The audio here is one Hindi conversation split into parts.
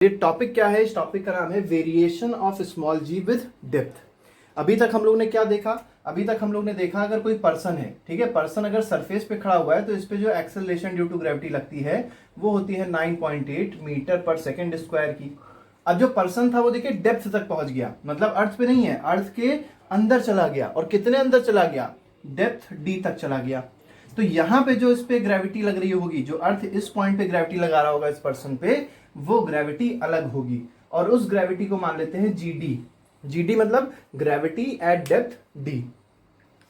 ये टॉपिक क्या है? इस टॉपिक का नाम है variation of small g with depth. अभी तक हम लोग ने क्या देखा? अभी तक हम लोग ने देखा अगर कोई पर्सन है, ठीक है, पर्सन अगर सरफेस पे खड़ा हुआ है तो इस पे जो एक्सेलरेशन ड्यू टू ग्रेविटी लगती है वो होती है 9.8 मीटर पर सेकेंड स्क्वायर की। अब जो पर्सन था वो देखिए डेप्थ तक पहुंच गया, मतलब अर्थ पे नहीं है, अर्थ के अंदर चला गया। और कितने अंदर चला गया? डेप्थ डी तक चला गया। तो यहाँ पे जो इस पे ग्रेविटी लग रही होगी, जो अर्थ इस पॉइंट पे ग्रेविटी लगा रहा होगा इस पर्सन पे, वो ग्रेविटी अलग होगी और उस ग्रेविटी को मान लेते हैं जीडी। जीडी मतलब ग्रेविटी एट डेप्थ डी।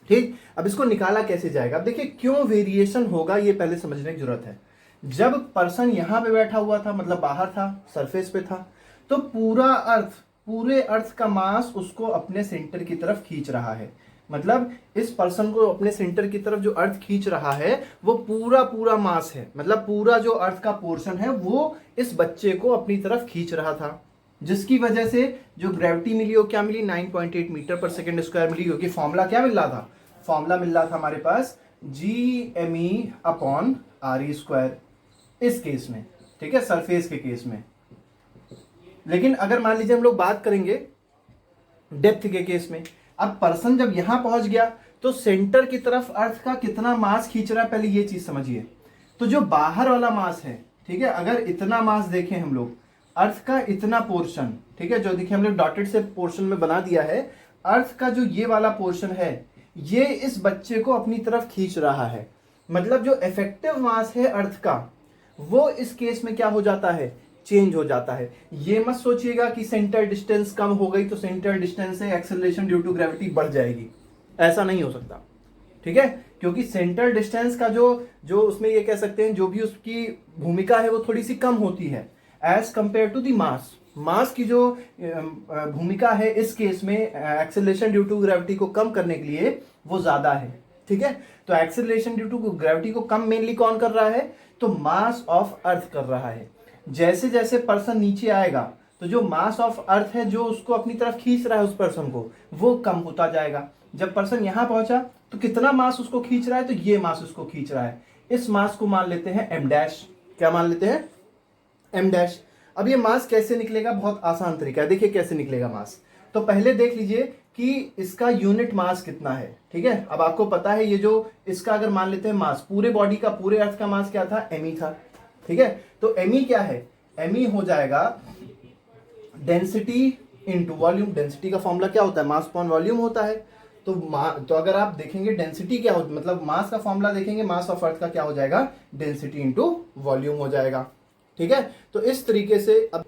ठीक, अब इसको निकाला कैसे जाएगा? अब देखिए क्यों वेरिएशन होगा ये पहले समझने की जरूरत है। जब पर्सन यहां पे बैठा हुआ था, मतलब बाहर था, सरफेस पे था, तो पूरे अर्थ का मास उसको अपने सेंटर की तरफ खींच रहा है। मतलब इस पर्सन को अपने सेंटर की तरफ जो अर्थ खींच रहा है वो पूरा मास है, मतलब पूरा जो अर्थ का पोर्शन है वो इस बच्चे को अपनी तरफ खींच रहा था, जिसकी वजह से जो ग्रेविटी मिली वो क्या मिली? 9.8 मीटर पर सेकेंड स्क्वायर मिली। क्योंकि फॉर्मूला क्या मिल रहा था? फॉर्मूला मिल रहा था हमारे पास GME अपॉन RE स्क्वायर इस केस में, ठीक है, सरफेस के केस में। लेकिन अगर मान लीजिए हम लोग बात करेंगे डेप्थ के केस में, अब पर्सन जब यहां पहुंच गया तो सेंटर की तरफ अर्थ का कितना मास खींच रहा है, पहले ये चीज समझिए। तो जो बाहर वाला मास है, ठीक है, अगर इतना मास देखें हम लोग, अर्थ का इतना पोर्शन, ठीक है, जो देखिए हम लोग डॉटेड से पोर्शन में बना दिया है, अर्थ का जो ये वाला पोर्शन है ये इस बच्चे को अपनी तरफ खींच रहा है। मतलब जो इफेक्टिव मास है अर्थ का वो इस केस में क्या हो जाता है? चेंज हो जाता है। ये मत सोचिएगा कि सेंटर डिस्टेंस कम हो गई तो सेंटर डिस्टेंस से एक्सेलरेशन ड्यू टू ग्रेविटी बढ़ जाएगी, ऐसा नहीं हो सकता, ठीक है, क्योंकि सेंटर डिस्टेंस का जो उसमें ये कह सकते हैं जो भी उसकी भूमिका है वो थोड़ी सी कम होती है एज कंपेयर टू दी मास। मास की जो भूमिका है इस केस में एक्सेलरेशन ड्यू टू ग्रेविटी को कम करने के लिए वो ज्यादा है, ठीक है। तो एक्सेलरेशन ड्यू टू ग्रेविटी को कम मेनली कौन कर रहा है? तो मास ऑफ अर्थ कर रहा है। जैसे जैसे पर्सन नीचे आएगा तो जो मास ऑफ अर्थ है जो उसको अपनी तरफ खींच रहा है उस पर्सन को, वो कम होता जाएगा। जब पर्सन यहां पहुंचा तो कितना मास उसको खींच रहा है? तो ये मास उसको खींच रहा है। इस मास को मान लेते हैं एम डैश। क्या मान लेते हैं? M dash. अब ये मास कैसे निकलेगा? बहुत आसान तरीका है, देखिए कैसे निकलेगा मास। तो पहले देख लीजिए कि इसका यूनिट मास कितना है, ठीक है। अब आपको पता है ये जो इसका अगर मान लेते हैं मास, पूरे बॉडी का, पूरे अर्थ का मास क्या था? एमई था, ठीक है। तो एमई क्या है? एमई हो जाएगा डेंसिटी इनटू वॉल्यूम। डेंसिटी का फॉर्मूला क्या होता है? मास अपॉन वॉल्यूम होता है। तो अगर आप देखेंगे डेंसिटी क्या हो, मतलब मास का फॉर्मूला देखेंगे, मास ऑफ अर्थ का क्या हो जाएगा? डेंसिटी इनटू वॉल्यूम हो जाएगा, ठीक है। तो इस तरीके से अब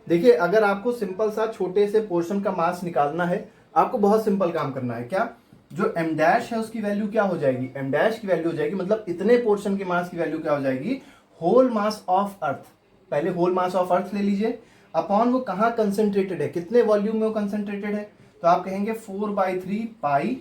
देखिए, अगर आपको सिंपल सा छोटे से पोर्शन का मास निकालना है, आपको बहुत सिंपल काम करना है। क्या? जो एम डैश है उसकी वैल्यू क्या हो जाएगी? एम डैश की वैल्यू हो जाएगी, मतलब इतने पोर्शन के मास की वैल्यू क्या हो जाएगी? Whole mass of earth. पहले होल मास ऑफ अर्थ ले लीजिए, अपॉन वो कहाँ कंसेंट्रेटेड है, कितने वॉल्यूम में वो कंसेंट्रेटेड है। तो आप कहेंगे 4/3 पाई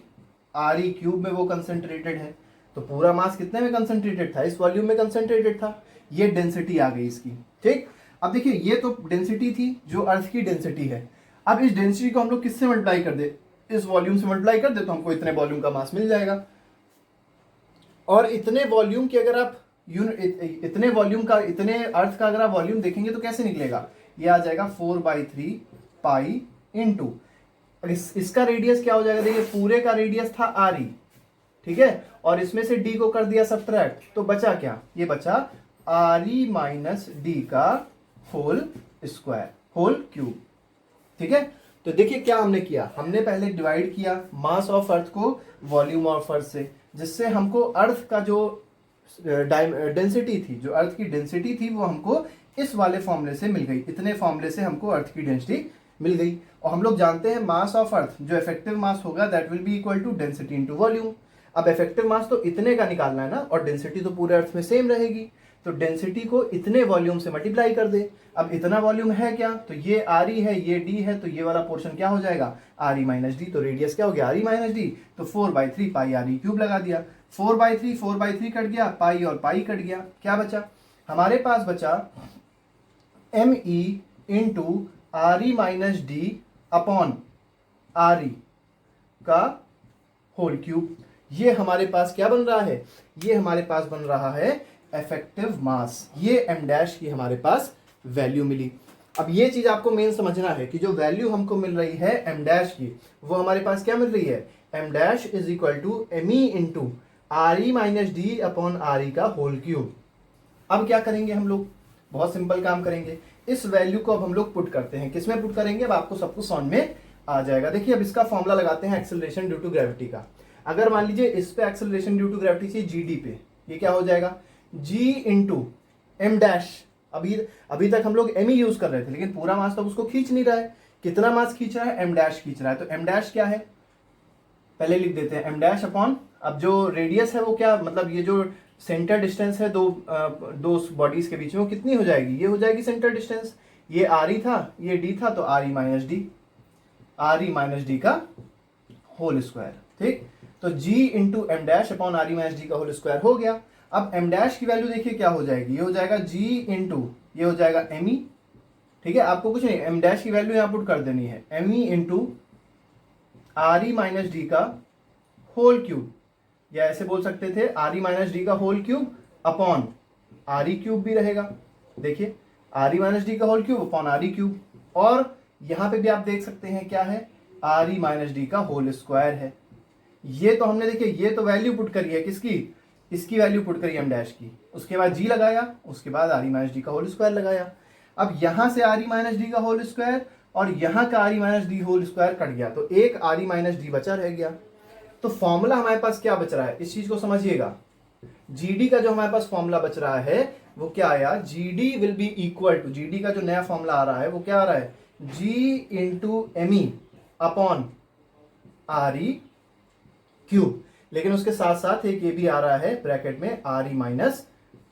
RE क्यूब में वो कंसेंट्रेटेड है। तो पूरा मास कितने में कंसेंट्रेटेड था? इस वॉल्यूम में कंसेंट्रेटेड था। ये डेंसिटी आ गई इसकी, ठीक। अब देखिए ये तो डेंसिटी थी जो अर्थ की डेंसिटी है। अब इस डेंसिटी को हम लोग किससे मल्टीप्लाई कर दे? इस वॉल्यूम से मल्टीप्लाई कर दे तो हमको इतने वॉल्यूम का मास मिल जाएगा। और इतने वॉल्यूम की अगर आप इतने वॉल्यूम का, इतने अर्थ का अगर आप वॉल्यूम देखेंगे तो कैसे निकलेगा? ये आ जाएगा 4/3 पाई इंटू इसका रेडियस क्या हो जाएगा? देखिए पूरे का रेडियस था RE, ठीक है, और इसमें से D को कर दिया सब्ट्रैक्ट, तो बचा क्या? ये बचा RE माइनस D का होल स्क्वायर, होल क्यूब, ठीक है। तो देखिए क्या हमने किया, हमने पहले डिवाइड किया मास ऑफ अर्थ को वॉल्यूम ऑफ अर्थ से, जिससे हमको अर्थ का जो डेंसिटी थी, जो अर्थ की डेंसिटी थी वो हमको इस वाले फॉर्मूले से मिल गई। इतने फॉर्मूले से हमको अर्थ की डेंसिटी मिल गई। और हम लोग जानते हैं मास ऑफ अर्थ जो इफेक्टिव मास होगा that will be equal to density into volume. अब इफेक्टिव मास तो इतने का निकालना है ना, और डेंसिटी तो पूरे अर्थ में सेम रहेगी, तो डेंसिटी को इतने वॉल्यूम से मल्टीप्लाई कर दे। अब इतना वॉल्यूम है क्या? तो ये RE है, ये D है, तो ये वाला पोर्शन क्या हो जाएगा? RE minus D। तो रेडियस क्या हो गया? RE minus D। तो 4/3 पाई RE क्यूब लगा दिया। 4/3 कट गया, पाई और पाई कट गया, क्या बचा? हमारे पास बचा ME into RE minus D upon RE का होल क्यूब। ये हमारे पास क्या बन रहा है? ये हमारे पास बन रहा है इफेक्टिव मास। ये एम डैश की हमारे पास वैल्यू मिली। अब ये चीज आपको मेन समझना है कि जो वैल्यू हमको मिल रही है एम डैश की, वो हमारे पास क्या मिल रही है, m dash is equal to m E into R E minus D upon are e का होल क्यूब। अब क्या करेंगे हम लोग, बहुत सिंपल काम करेंगे, इस वैल्यू को अब हम लोग पुट करते हैं, किसमें पुट करेंगे, अब आपको सब कुछ समझ में आ जाएगा। देखिए अब इसका फॉर्मूला लगाते हैं एक्सेलरेशन ड्यू टू ग्रेविटी का। अगर मान लीजिए इस पे एक्सेलरेशन ड्यू टू ग्रेविटी से जी डी पे, ये क्या हो जाएगा, जी इंटू एम डैश। अभी तक हम लोग एम ही यूज कर रहे थे, लेकिन पूरा मास तो उसको खींच नहीं रहा है, कितना मास खींच रहा है, एम डैश खींच रहा है। तो एम डैश क्या है, पहले लिख देते हैं, एम डैश अपॉन, अब जो रेडियस है वो क्या, मतलब ये जो सेंटर डिस्टेंस है दो बॉडीज के बीच में, वो कितनी हो जाएगी, ये हो जाएगी सेंटर डिस्टेंस, ये आर ई था, ये डी था, तो आर ई माइनस डी, आर ई माइनस डी का होल स्क्वायर। ठीक, तो g into m dash upon R E minus d का होल स्क्वायर हो गया। अब एम डैश की वैल्यू देखिए क्या हो जाएगी, ये हो जाएगा g इंटू, ये हो जाएगा एम ई, ठीक है, आपको कुछ नहीं, एम डैश की वैल्यू यहाँ पुट कर देनी है, एम ई into R E minus d का होल क्यूब, या ऐसे बोल सकते थे आर ई माइनस डी का whole cube upon R E cube भी रहेगा। देखिए आर ई माइनस डी का whole cube upon R E cube, और यहां पे भी आप देख सकते हैं क्या है, आर ई माइनस डी का होल स्क्वायर है। ये तो हमने देखिए ये तो वैल्यू पुट करी है किसकी, इसकी वैल्यू पुट करी एम डैश की, उसके बाद जी लगाया, उसके बाद आर ई माइनस डी का होल स्क्वायर लगाया। अब यहां से आर ई माइनस डी का होल स्क्वायर और यहां का आर ई minus d whole square cut गया, तो एक आर ई माइनस डी बचा रह गया। तो फॉर्मूला हमारे पास क्या बच रहा है, इस चीज को समझिएगा, जीडी का जो हमारे पास फॉर्मूला बच रहा है वो क्या आया, g d will be equal to, g d का जो नया फॉर्मूला आ रहा है वो क्या आ रहा है, जी इंटू एम ई अपॉन आर ई क्यूब, लेकिन उसके साथ साथ एक ये भी आ रहा है ब्रैकेट में आर ई माइनस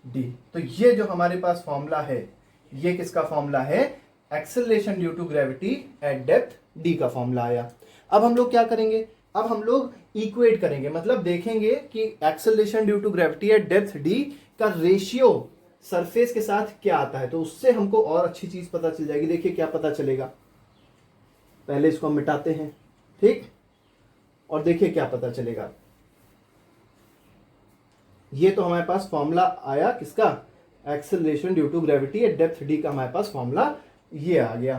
डी। तो ये जो हमारे पास फॉर्मूला है, ये किसका फॉर्मूला है, acceleration due to gravity at depth d का फॉर्मूला आया। अब हम लोग क्या करेंगे, अब हम लोग इक्वेट करेंगे, मतलब देखेंगे कि acceleration due to gravity at depth d का रेशियो सरफेस के साथ क्या आता है, तो उससे हमको और अच्छी चीज पता चल जाएगी। देखिए क्या पता चलेगा, पहले इसको हम मिटाते हैं, ठीक, और देखिए क्या पता चलेगा। ये तो हमारे पास फॉर्मूला आया किसका, acceleration due to gravity at depth d का हमारे पास फॉर्मूला ये आ गया।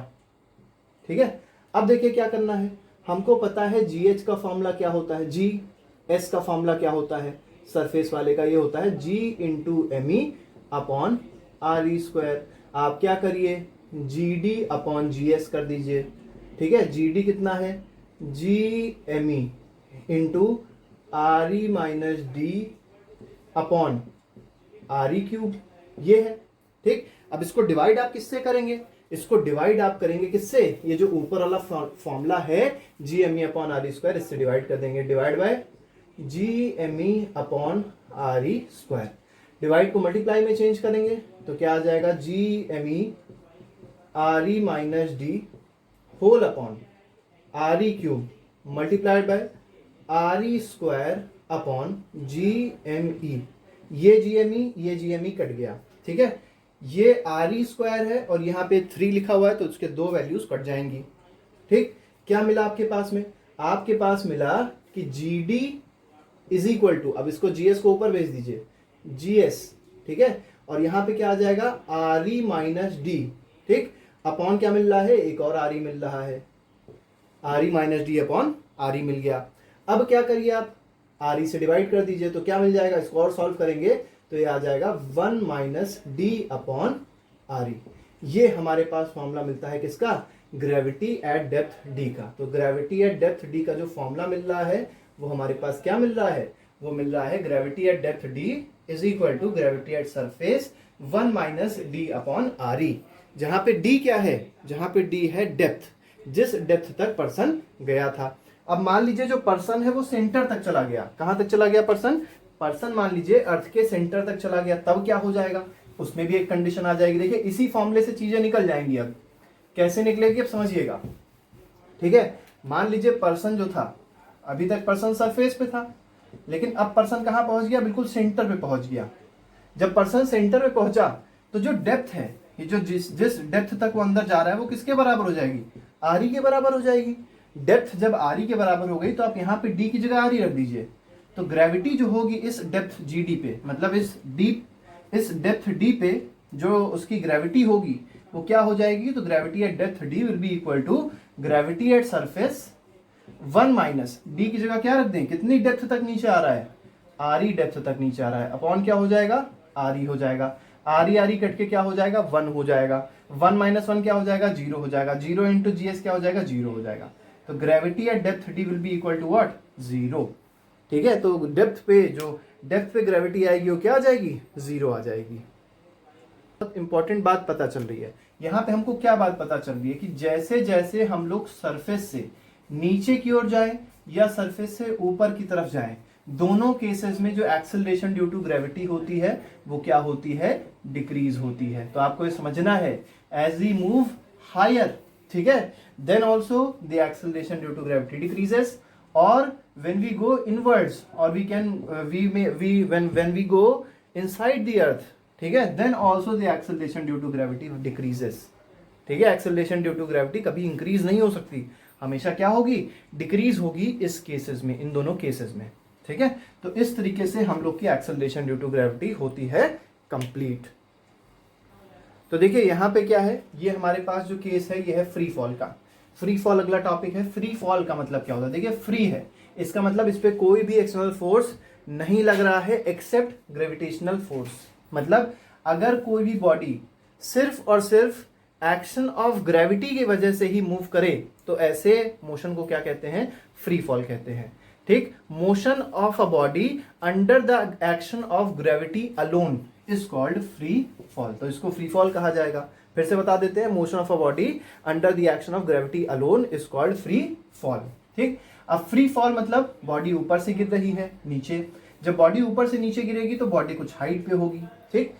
ठीक है, अब देखिए क्या करना है, हमको पता है जी एच का फॉर्मूला क्या होता है, जी एस का फॉर्मूला क्या होता है, सरफेस वाले का ये होता है जी इंटू एम ई अपॉन आर ई स्क्वायर। आप क्या करिए, G D upon G S कर दीजिए। ठीक है, जी डी कितना है, G M E into R E minus D upon R E cube, ये है। ठीक, अब इसको डिवाइड आप किससे करेंगे, इसको डिवाइड आप करेंगे किससे, ये जो ऊपर वाला फॉर्मूला है G M E upon R E square, इससे डिवाइड कर देंगे, divide by g M E upon R E square. Divide को मल्टीप्लाई में चेंज करेंगे तो क्या आ जाएगा, g M e r E minus d whole upon R E cube multiplied by r E square upon g M e. ये जी एम ई कट गया। ठीक है, ये आर ई स्क्वायर है और यहाँ पे 3 लिखा हुआ है, तो उसके 2 वैल्यूज कट जाएंगी। ठीक, क्या मिला आपके पास में, आपके पास मिला कि g d is equal to, अब इसको जी एस को ऊपर भेज दीजिए, जी एस, ठीक है, और यहाँ पे क्या आ जाएगा, आर ई माइनस डी। ठीक, अपॉन क्या मिल रहा है, एक और आर ई मिल रहा है, R E minus D upon are E मिल गया। अब क्या करिए आप, आर ई से डिवाइड कर दीजिए, तो क्या मिल जाएगा, इसको और सॉल्व करेंगे तो ये आ जाएगा 1 minus D upon R E. ये हमारे पास फॉर्मूला मिलता है किसका, ग्रेविटी एट डेप्थ डी का। तो ग्रेविटी एट डेप्थ डी का जो फॉर्मूला मिल रहा है वो हमारे पास क्या मिल रहा है, वो मिल रहा है gravity at depth d is equal to gravity at surface 1 minus D upon are e. जहां पे डी क्या है, जहां पे डी है डेप्थ, जिस डेप्थ तक पर्सन गया था। अब मान लीजिए जो पर्सन है वो सेंटर तक चला गया, कहां तक चला गया पर्सन, पर्सन मान लीजिए अर्थ के सेंटर तक चला गया, तब क्या हो जाएगा, उसमें भी एक कंडीशन आ जाएगी। देखिए इसी फॉर्मूले से चीजें निकल जाएंगी। अब कैसे निकलेगी अब समझिएगा। ठीक है, मान लीजिए पर्सन जो था, अभी तक पर्सन सरफेस पे था, लेकिन अब पर्सन कहां पहुंच गया, बिल्कुल सेंटर पे पहुंच गया। जब पर्सन सेंटर पे पहुंचा तो जो डेप्थ है, ये जो जिस डेप्थ तक वो अंदर जा रहा है वो किसके बराबर हो जाएगी, आर ई के बराबर हो जाएगी। डेप्थ जब आर ई के बराबर हो गई तो आप यहाँ पे डी की जगह आर ई रख दीजिए, तो ग्रेविटी जो होगी इस डेप्थ जी डी पे, मतलब इस डेप्थ डी पे जो उसकी ग्रेविटी होगी वो क्या हो जाएगी, तो gravity at depth d will be equal to gravity at surface 1 minus d की जगह क्या रख दें, कितनी डेप्थ तक नीचे आ रहा है, आर ई डेप्थ तक नीचे आ रहा है, अपॉन क्या हो जाएगा, आर ई हो जाएगा, आर ई कट के क्या हो जाएगा, 1 हो जाएगा, 1 माइनस 1 क्या हो जाएगा, 0 हो जाएगा, 0 इंटू जी एस क्या हो जाएगा, 0 हो जाएगा। तो gravity at depth d will be equal to what, 0। ठीक है, तो डेप्थ पे ग्रेविटी आएगी वो क्या आ जाएगी, 0 आ जाएगी। इंपॉर्टेंट बात पता चल रही है यहाँ पे, हमको क्या बात पता चल रही है कि जैसे जैसे हम लोग सरफेस से नीचे की ओर जाएं या सरफेस से ऊपर की तरफ जाएं, दोनों केसेस में जो एक्सेलरेशन ड्यू टू ग्रेविटी होती है वो क्या होती है, डिक्रीज होती है। तो आपको ये समझना है, एज वी मूव हायर, ठीक है, then also the acceleration due to gravity decreases, और when we go inwards or when we go inside the earth, ठीक है, then also the acceleration due to gravity decreases। ठीक है, acceleration due to gravity कभी इंक्रीज नहीं हो सकती, हमेशा क्या होगी, डिक्रीज होगी इस केसेस में, इन दोनों केसेस में। ठीक है, तो इस तरीके से हम लोग की एक्सेलरेशन ड्यू टू ग्रेविटी होती है कंप्लीट। तो देखिए यहां पे क्या है, ये हमारे पास जो केस है ये है फ्री फॉल का। फ्री फॉल अगला टॉपिक है। फ्री फॉल का मतलब क्या होता है, देखिए फ्री है, इसका मतलब इस पे कोई भी एक्सटर्नल फोर्स नहीं लग रहा है एक्सेप्ट ग्रेविटेशनल फोर्स। मतलब अगर कोई भी बॉडी सिर्फ और सिर्फ एक्शन ऑफ ग्रेविटी की वजह से ही मूव करे तो ऐसे मोशन को क्या कहते हैं, फ्री फॉल कहते हैं। ठीक, motion of a body under the action of gravity alone is called free fall. तो इसको फ्री फॉल कहा जाएगा। फिर से बता देते हैं, motion of a body under the action of gravity alone is called free fall. ठीक, अब फ्री फॉल मतलब बॉडी ऊपर से गिर रही है नीचे। जब बॉडी ऊपर से नीचे गिरेगी तो बॉडी कुछ हाइट पे होगी। ठीक,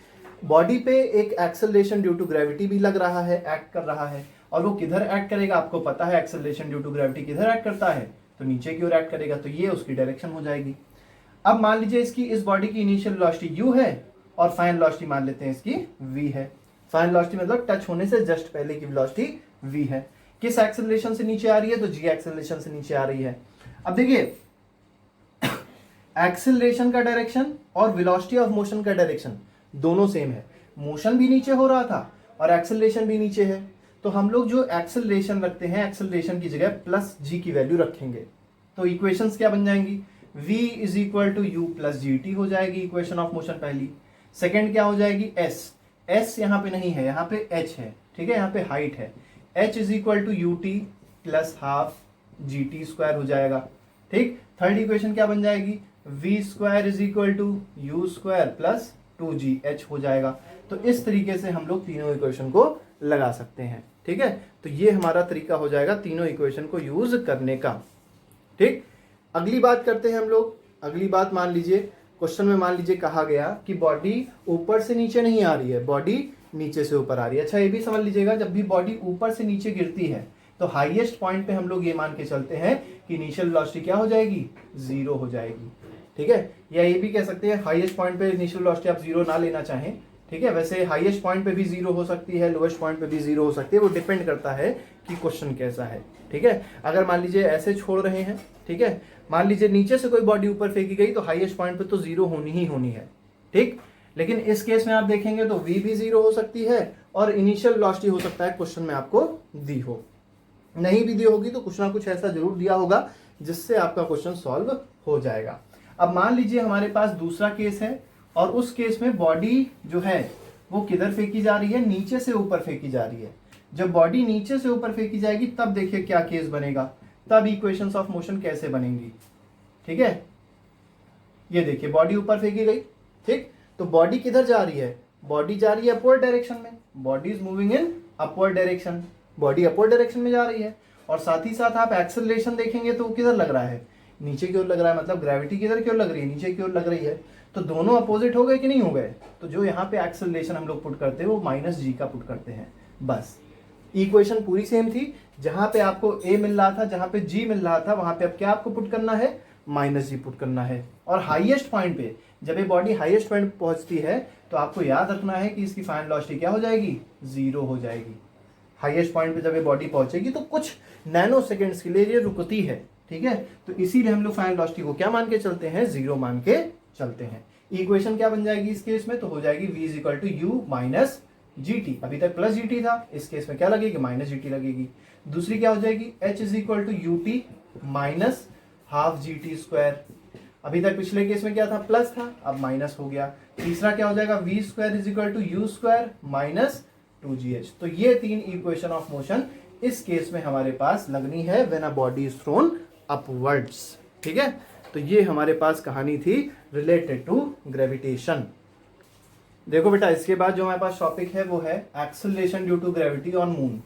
बॉडी पे एक एक्सेलरेशन ड्यू टू ग्रेविटी भी लग रहा है, एक्ट कर रहा है, और वो किधर एक्ट करेगा, आपको पता है एक्सेलरेशन ड्यू टू ग्रेविटी किधर एक्ट करता है, तो नीचे की ओर एक्ट करेगा, तो ये उसकी डायरेक्शन हो जाएगी। अब मान लीजिए इस बॉडी की इनिशियल वेलोसिटी u है और फाइनल वेलोसिटी मान लेते हैं इसकी v है। फाइनल वेलोसिटी मतलब टच होने से जस्ट पहले की वेलोसिटी v है। किस एक्सेलरेशन से नीचे आ रही है, तो g एक्सेलरेशन से नीचे आ रही है। अब देखिए एक्सेलरेशन का डायरेक्शन और वेलोसिटी ऑफ मोशन का डायरेक्शन दोनों सेम है। मोशन भी नीचे हो रहा था और एक्सेलरेशन भी नीचे है, तो हम लोग जो एक्सेलरेशन रखते हैं, एक्सेलरेशन की जगह प्लस जी की वैल्यू रखेंगे। तो इक्वेशंस क्या बन जाएंगी, v is equal to u plus g t हो जाएगी इक्वेशन ऑफ मोशन पहली। सेकेंड क्या हो जाएगी, s यहाँ पे नहीं है, यहाँ पे h है। ठीक है, यहाँ पे हाइट है, h is equal to u t plus half g t square हो जाएगा। ठीक, थर्ड इक्वेशन क्या बन जाएगी, v square is equal to u square plus 2gh हो जाएगा। तो इस तरीके से हम लोग तीनों इक्वेशन को लगा सकते हैं। ठीक है, तो ये हमारा तरीका हो जाएगा तीनों इक्वेशन को यूज करने का। ठीक, अगली बात करते हैं हम लोग। अगली बात मान लीजिए क्वेश्चन में मान लीजिए कहा गया कि बॉडी ऊपर से नीचे नहीं आ रही है, बॉडी नीचे से ऊपर आ रही है। अच्छा, ये भी समझ लीजिएगा, जब भी बॉडी ऊपर से नीचे गिरती है तो हाईएस्ट पॉइंट पे हम लोग ये मान के चलते हैं कि इनिशियल वेलोसिटी क्या हो जाएगी, 0 हो जाएगी। ठीक है, या ये भी कह सकते हैं हाईएस्ट पॉइंट पे इनिशियल वेलोसिटी आप 0 ना लेना चाहें। ठीक है, वैसे हाईएस्ट पॉइंट पे भी 0 हो सकती है, लोएस्ट पॉइंट पे भी 0 हो सकती है, वो डिपेंड करता है कि क्वेश्चन कैसा है। ठीक है, अगर मान लीजिए ऐसे छोड़ रहे हैं, ठीक है, मान लीजिए नीचे से कोई बॉडी ऊपर फेंकी गई तो हाईएस्ट पॉइंट पे तो 0 होनी ही होनी है। ठीक, लेकिन इस केस में आप देखेंगे तो v भी 0 हो सकती है और इनिशियल वेलोसिटी हो सकता है क्वेश्चन में आपको दी हो, नहीं भी दी होगी तो कुछ ना कुछ ऐसा जरूर दिया होगा जिससे आपका क्वेश्चन सॉल्व हो जाएगा। अब मान लीजिए हमारे पास दूसरा केस है और उस केस में बॉडी जो है वो किधर फेंकी जा रही है, नीचे से ऊपर फेंकी जा रही है। जब बॉडी नीचे से ऊपर फेंकी जाएगी तब देखिए क्या केस बनेगा, तब इक्वेशंस ऑफ मोशन कैसे बनेंगी। ठीक है, ये देखिए बॉडी ऊपर फेंकी गई। ठीक, तो बॉडी किधर जा रही है, बॉडी जा रही है अपवर्ड डायरेक्शन में, body is moving in upward direction, body upward direction में जा रही है। और साथ ही साथ आप एक्सेलरेशन देखेंगे तो किधर लग रहा है, नीचे की ओर लग रहा है, मतलब ग्रेविटी किधर की ओर लग रही है, नीचे की ओर लग रही है। तो दोनों अपोजिट हो गए कि नहीं हो गए, तो जो यहाँ पे एक्सेलरेशन हम लोग पुट करते हैं वो माइनस जी का पुट करते हैं। बस इक्वेशन पूरी सेम थी, जहां पे आपको a मिल रहा था, जहां पे g मिल रहा था, वहां पे अब क्या आपको पुट करना है, माइनस जी पुट करना है। और हाईएस्ट पॉइंट पे जब ये बॉडी हाईएस्ट पॉइंट पहुंचती है तो आपको याद रखना है कि इसकी फाइनल वेलोसिटी क्या हो जाएगी, 0 हो जाएगी। हाईएस्ट पॉइंट पे जब ये बॉडी पहुंचेगी तो कुछ नैनो सेकेंड्स के लिए ये रुकती है। ठीक है, तो इसीलिए हम लोग फाइनल वेलोसिटी को क्या मान के चलते हैं, 0 मान के चलते हैं। इक्वेशन क्या बन जाएगी इस केस में, तो हो जाएगी v is equal to u minus GT, अभी तक प्लस GT था, इस केस में क्या लगेगी, माइनस GT लगेगी। दूसरी क्या हो जाएगी, H is equal to UT minus half GT square, अभी तक पिछले केस में क्या था, प्लस था, अब माइनस हो गया। तीसरा क्या हो जाएगा, V square is equal to U square minus 2GH। तो ये 3 इक्वेशन ऑफ मोशन इस केस में हमारे पास लगनी है when a body is thrown upwards. ठीक है, तो ये हमारे पास कहानी थी रिलेटेड टू ग्रेविटेशन। देखो बेटा, इसके बाद जो हमारे पास टॉपिक है वो है acceleration due to gravity on moon.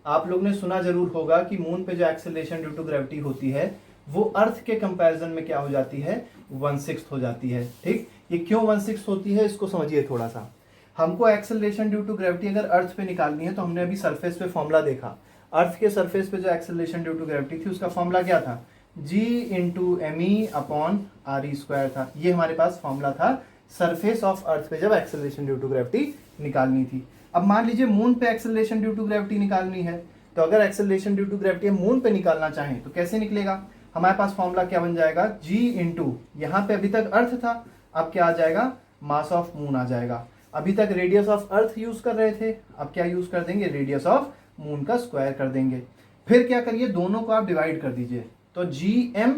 आप लोग ने सुना जरूर होगा कि मून पे जो एक्सेलरेशन ड्यू टू ग्रेविटी होती है वो अर्थ के कंपैरिजन में क्या हो जाती है, 1/6 हो जाती है। ठीक, ये क्यों 1/6 होती है इसको समझिए थोड़ा सा। हमको एक्सेलरेशन ड्यू टू ग्रेविटी अगर अर्थ पे निकालनी है तो हमने अभी सरफेस पे फॉर्मूला देखा, अर्थ के सरफेस पे जो एक्सेलरेशन ड्यू टू ग्रेविटी थी उसका फॉर्मूला क्या था, G into ME upon RE square था। ये हमारे पास फॉर्मूला था सरफेस ऑफ अर्थ पे जब एक्सेलरेशन ड्यू टू ग्रेविटी निकालनी थी। अब मान लीजिए मून पे एक्सेलरेशन ड्यू टू ग्रेविटी निकालनी है, तो अगर acceleration due to gravity moon पे निकालना चाहें तो कैसे निकलेगा, हमारे पास फॉर्मूला क्या बन जाएगा, G इंटू, यहाँ पे अभी तक अर्थ था, अब क्या आ जाएगा, मास ऑफ मून आ जाएगा। अभी तक रेडियस ऑफ अर्थ यूज कर रहे थे, अब क्या यूज कर देंगे, रेडियस ऑफ मून का स्क्वायर कर देंगे। फिर क्या करिए, दोनों को आप डिवाइड कर दीजिए, तो GM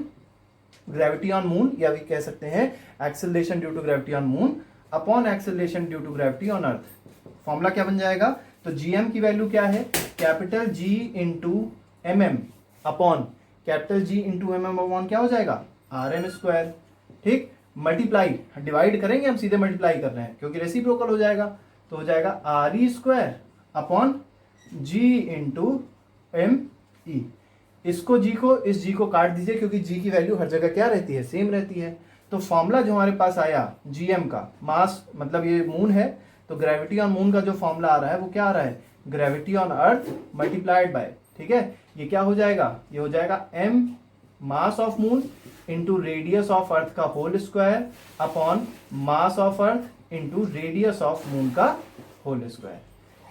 ग्रेविटी ऑन मून, या भी कह सकते हैं acceleration due to gravity on moon upon acceleration due to gravity on earth. Formula क्या बन जाएगा, तो GM की वैल्यू क्या है, capital G into MM upon capital G into MM upon क्या हो जाएगा, RM स्क्वायर। ठीक, मल्टीप्लाई, डिवाइड करेंगे हम, सीधे मल्टीप्लाई कर रहे हैं क्योंकि रेसिप्रोकल हो जाएगा, तो हो जाएगा RE square upon G into ME। इसको G को, इस G को काट दीजिए क्योंकि G की वैल्यू हर जगह क्या रहती है, सेम रहती है। तो फॉर्मूला जो हमारे पास आया GM का, मास मतलब ये मून है तो ग्रेविटी ऑन मून का जो फॉर्मूला आ रहा है वो क्या आ रहा है, gravity on earth multiplied by, ठीक है, ये क्या हो जाएगा, ये हो जाएगा M mass of moon into radius of earth का whole square upon mass of earth into radius of moon का होल स्क्वायर।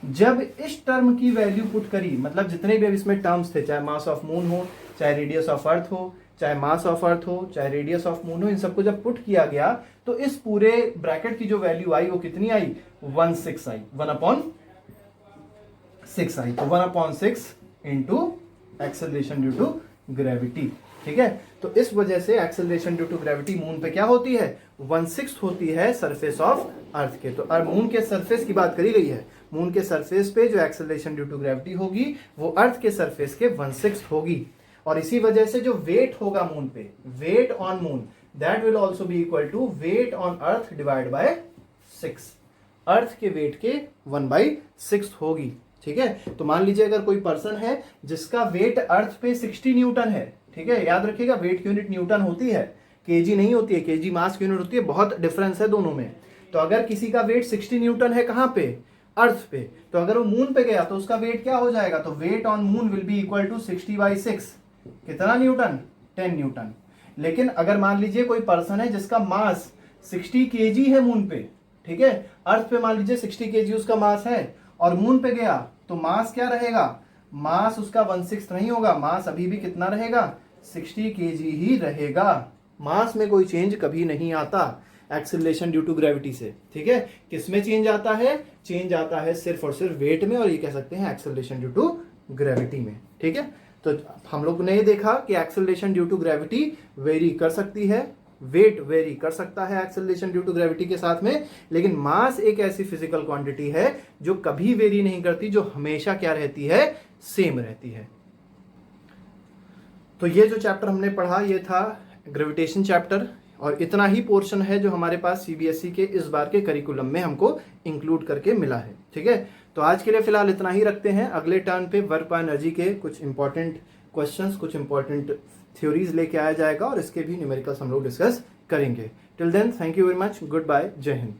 जब इस टर्म की वैल्यू पुट करी, मतलब जितने भी अब इसमें टर्म्स थे, चाहे मास ऑफ मून हो, चाहे रेडियस ऑफ अर्थ हो, चाहे मास ऑफ अर्थ हो, चाहे रेडियस ऑफ मून हो, इन सबको जब पुट किया गया तो इस पूरे ब्रैकेट की जो वैल्यू आई वो कितनी आई, 1/6 आई, 1/6 आई। तो 1/6 into acceleration due to gravity. ठीक है, तो इस वजह से acceleration due to gravity moon पे क्या होती है, 1/6 होती है सरफेस ऑफ अर्थ के। तो मून के सरफेस की बात करी गई है, मून के सरफेस पे जो एक्सेलरेशन ड्यू टू ग्रेविटी होगी वो अर्थ के सरफेस के 1/6 होगी। और इसी वजह से जो वेट होगा मून पे, weight on moon, that will also be equal to weight on earth divide by 6। Earth के वेट के 1/6 होगी। ठीक है, तो मान लीजिए अगर कोई पर्सन है जिसका वेट अर्थ पे 60 न्यूटन है, ठीक है, याद रखिएगा वेट यूनिट न्यूटन होती है, केजी नहीं होती है, केजी मास यूनिट होती है, बहुत डिफरेंस है दोनों में। तो अगर किसी का वेट 60 न्यूटन है कहां पे, अर्थ पे, तो अगर वो मून पे गया तो उसका वेट क्या हो जाएगा, तो weight on moon will be equal to 60/6, कितना न्यूटन, 10 न्यूटन। लेकिन अगर मान लीजिए कोई पर्सन है जिसका मास 60 केजी है मून पे, ठीक है, अर्थ पे मान लीजिए 60 केजी उसका मास है और मून पे गया तो मास क्या रहेगा, मास उसका 1/6 नहीं होगा, मास अभी भी कितना रहेगा, 60 केजी ही रहेगा। मास में कोई चेंज कभी नहीं आता एक्सेलरेशन ड्यू टू ग्रेविटी से। ठीक है, किसमें चेंज आता है, चेंज आता है सिर्फ और सिर्फ वेट में, और ये कह सकते हैं एक्सेलरेशन ड्यू टू ग्रेविटी में। ठीक है, तो हम लोग ने ये देखा कि acceleration due to gravity vary कर सकती है, वेट वेरी कर सकता है एक्सेलरेशन ड्यू टू ग्रेविटी के साथ में, लेकिन मास एक ऐसी फिजिकल क्वांटिटी है जो कभी वेरी नहीं करती, जो हमेशा क्या रहती है, सेम रहती है। तो ये जो चैप्टर हमने पढ़ा ये था ग्रेविटेशन चैप्टर, और इतना ही पोर्शन है जो हमारे पास सीबीएसई के इस बार के करिकुलम में हमको इंक्लूड करके मिला है। ठीक है, तो आज के लिए फिलहाल इतना ही रखते हैं। अगले टर्न पे वर्क बाय एनर्जी के कुछ इंपॉर्टेंट क्वेश्चंस, कुछ इंपॉर्टेंट थ्योरीज लेके आया जाएगा और इसके भी न्यूमेरिकल्स हम लोग डिस्कस करेंगे। Till then, thank you very much, good bye, जय हिंद।